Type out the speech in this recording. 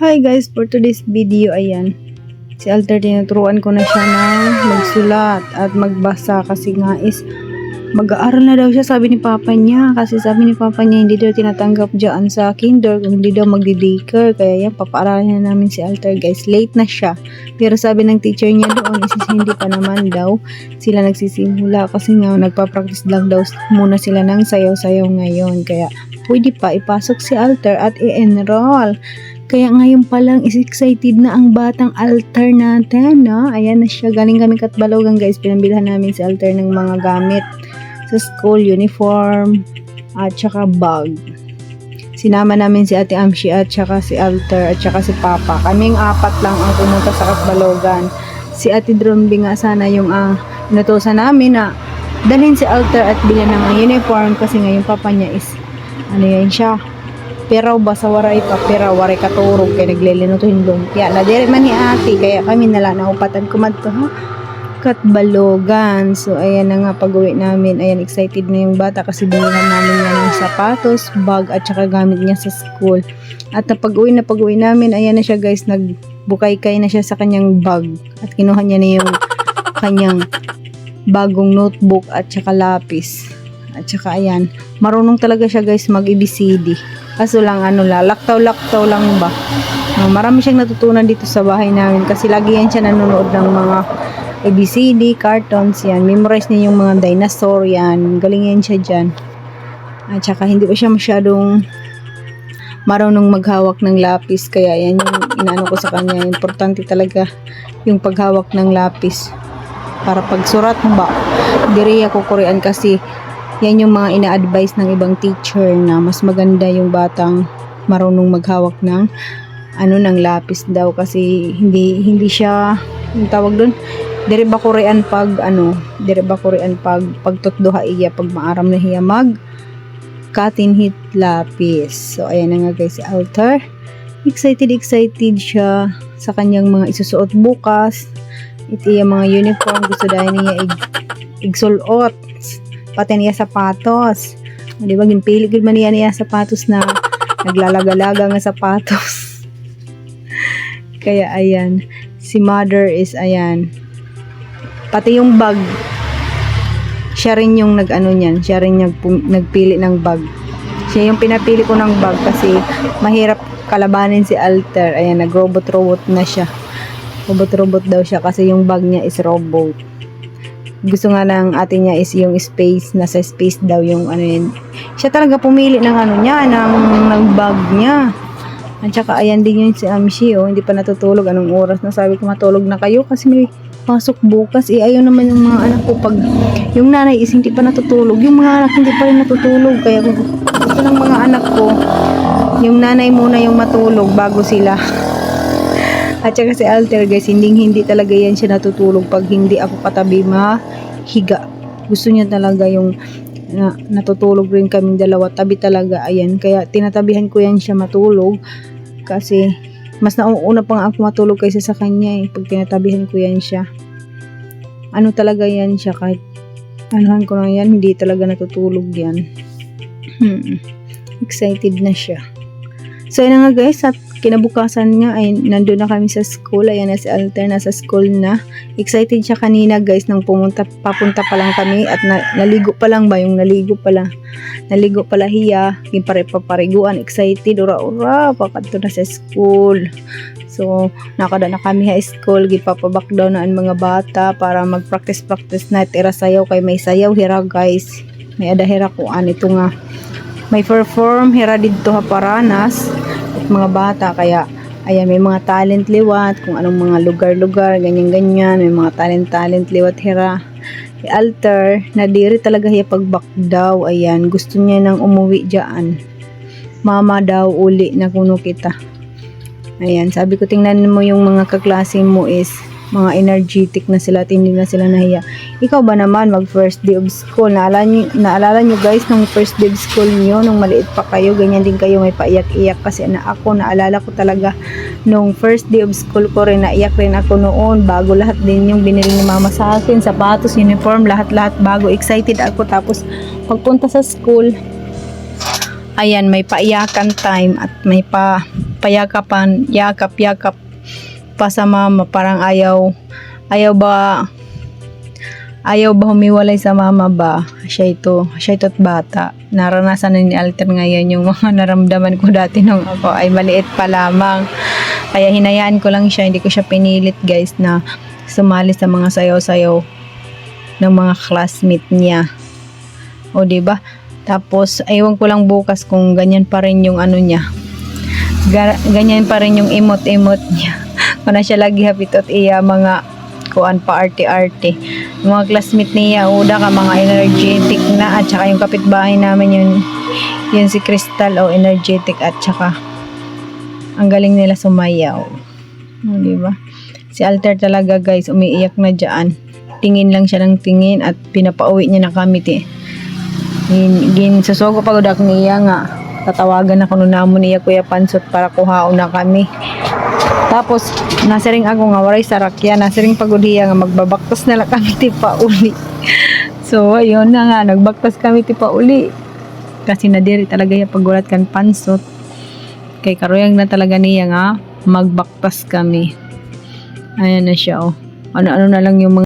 Hi guys, for today's video, ayan. Si Alter, tinuturuan ko na siya na magsulat at magbasa kasi nga is mag-aaral na daw siya, sabi ni papa niya. Kasi sabi ni papa niya, hindi daw tinatanggap dyan sa kinder kung hindi daw magdi-daycare. Kaya yan, papaaralin na namin si Alter guys. Late na siya. Pero sabi ng teacher niya doon, hindi pa naman daw sila nagsisimula. Kasi nga, nagpa-practice lang daw muna sila ng sayaw-sayaw ngayon. Kaya pwede pa ipasok si Alter at i-enroll. Kaya ngayon pa lang is excited na ang batang Alter natin, no? Ayan na siya. Galing kami Katbalogan guys. Pinambilhan namin si Alter ng mga gamit sa school, uniform, at saka bag. Sinama namin si Ate Amshi at saka si Alter at saka si Papa. Kaming apat lang ang pumunta sa Katbalogan. Si Ate Drombi nga sana yung inutusan namin na dalhin si Alter at bilhan ng uniform kasi ngayon papa niya is ano yan siya, pero basa waray pa, pero waray katurog kaya naglilino to yung lumpia na dire man ni ate, kaya kami nala naupatan kumadto ha Katbalogan. So ayan na nga, pag-uwi namin, ayan, excited na yung bata kasi binilhan namin niya ng sapatos, bag at saka gamit niya sa school. At pag-uwi namin, ayan na siya guys, nagbukay-kay na siya sa kanyang bag at kinuha niya na yung kanyang bagong notebook at saka lapis. At saka ayan, marunong talaga siya guys mag-ABCD. Kaso lang laktaw-laktaw lang ba. Marami siyang natutunan dito sa bahay namin kasi lagi yan siya nanonood ng mga ABCD, cartoons yan. Memorize niya yung mga dinosaur yan. Galing yan siya dyan. At saka hindi pa siya masyadong marunong maghawak ng lapis. Kaya yan yung inaano ko sa kanya. Importante talaga yung paghawak ng lapis. Para pagsurat ba, diri ako Korean kasi yan yung mga ina-advise ng ibang teacher na mas maganda yung batang marunong maghawak ng ng lapis daw kasi hindi siya yung tawag doon, dire ba Korean pag pagtutduha iya pag maaram na hiya mag katinhit lapis. So ayan na nga guys, si Alter excited siya sa kanyang mga isusuot bukas. Ito yung mga uniform gusto dahil niya igsulot pati niya sapatos. Di ba, ginpili gud man niya sapatos na naglalaga-laga nga sapatos. Kaya ayan, si mother is ayan. Pati yung bag, siya rin yung siya rin nagpili ng bag. Siya yung pinapili ko ng bag kasi mahirap kalabanin si Alter. Ayan, nag-robot na siya. Robot daw siya kasi yung bag niya is robot. Gusto nga ng ate niya is yung space, nasa space daw yung yun. Siya talaga pumili ng ng bag niya. At saka ayan din yun si Amshi, hindi pa natutulog. Anong oras na? Sabi ko matulog na kayo kasi may pasok bukas. Ayaw naman yung mga anak ko pag yung nanay is hindi pa natutulog. Yung mga anak hindi pa rin natutulog. Kaya gusto ng mga anak ko, yung nanay muna yung matulog bago sila. At saka si Alter guys, hindi talaga yan siya natutulog pag hindi ako katabi mahiga. Gusto niya talaga yung natutulog rin kaming dalawa, tabi talaga, ayan. Kaya tinatabihan ko yan siya matulog kasi mas nauuna pa nga ako matulog kaysa sa kanya pag tinatabihan ko yan siya. Talaga yan siya, kahit anuhan ko na yan, hindi talaga natutulog yan. Excited na siya. So yun nga guys, at kinabukasan nga ay nandun na kami sa school. Ayan na si Alter, nasa school na. Excited siya kanina guys nang papunta pa lang kami at naligo pa lang hiya, papariguan, excited, ura pakadto na sa school. So nakada na kami high school, gipapabak daw na ang mga bata para mag-practice na tira sayaw, kay may sayaw hira guys, may ada hira ko ito nga may perform hira dito ha Paranas at mga bata. Kaya ayan, may mga talent liwat kung anong mga lugar ganyan, may mga talent liwat hira. Alter na diri talaga hiya pagbak daw. Ayan, gusto niya nang umuwi dyan, mama daw uli na kuno kita. Ayan, sabi ko tingnan mo yung mga kaklase mo is mga energetic na sila at hindi na sila nahiya. Ikaw ba naman mag first day of school? Naalala nyo guys nung first day of school nyo nung maliit pa kayo, ganyan din kayo, may paiyak-iyak kasi naalala ko talaga nung first day of school ko rin, naiyak rin ako noon. Bago lahat din yung binili ni mama sa akin, sapatos, uniform, lahat bago. Excited ako, tapos pagpunta sa school, ayan, may paiyakan time at may payakapan, yakap pa sa mama, parang ayaw ba humiwalay sa mama ba? Siya ito't bata. Naranasan na ni Alter ngayon yung mga naramdaman ko dati nung ako ay maliit pa lamang. Kaya hinayaan ko lang siya, hindi ko siya pinilit guys na sumali sa mga sayaw-sayaw ng mga classmate niya. O diba? Tapos, aywan ko lang bukas kung ganyan pa rin yung ano niya. Ganyan pa rin yung emot-emot niya. Kung na siya lagi hapitot iya mga kuan pa arte-arte. Yung mga classmate niya, uda ka mga energetic na at saka yung kapitbahay namin yun si Crystal o energetic at saka ang galing nila sumayaw. O, diba? Si Alter talaga guys, umiiyak na dyan. Tingin lang siya ng tingin at pinapauwi niya na kami. Susugo pagod ako niya nga. Tatawagan ako nung namon niya Kuya Pansot para kuhaon na kami. Tapos, nasiring ako nga, waray sarakya, nasiring pagodiya nga, magbabaktas na lang kami tipa uli. So, ayun na nga, nagbaktas kami tipa uli. Kasi nadiri talaga yung pagulat kan Pansot. Kay karuyang na talaga niya nga, magbaktas kami. Ayan na siya, oh. Ano-ano na lang yung mga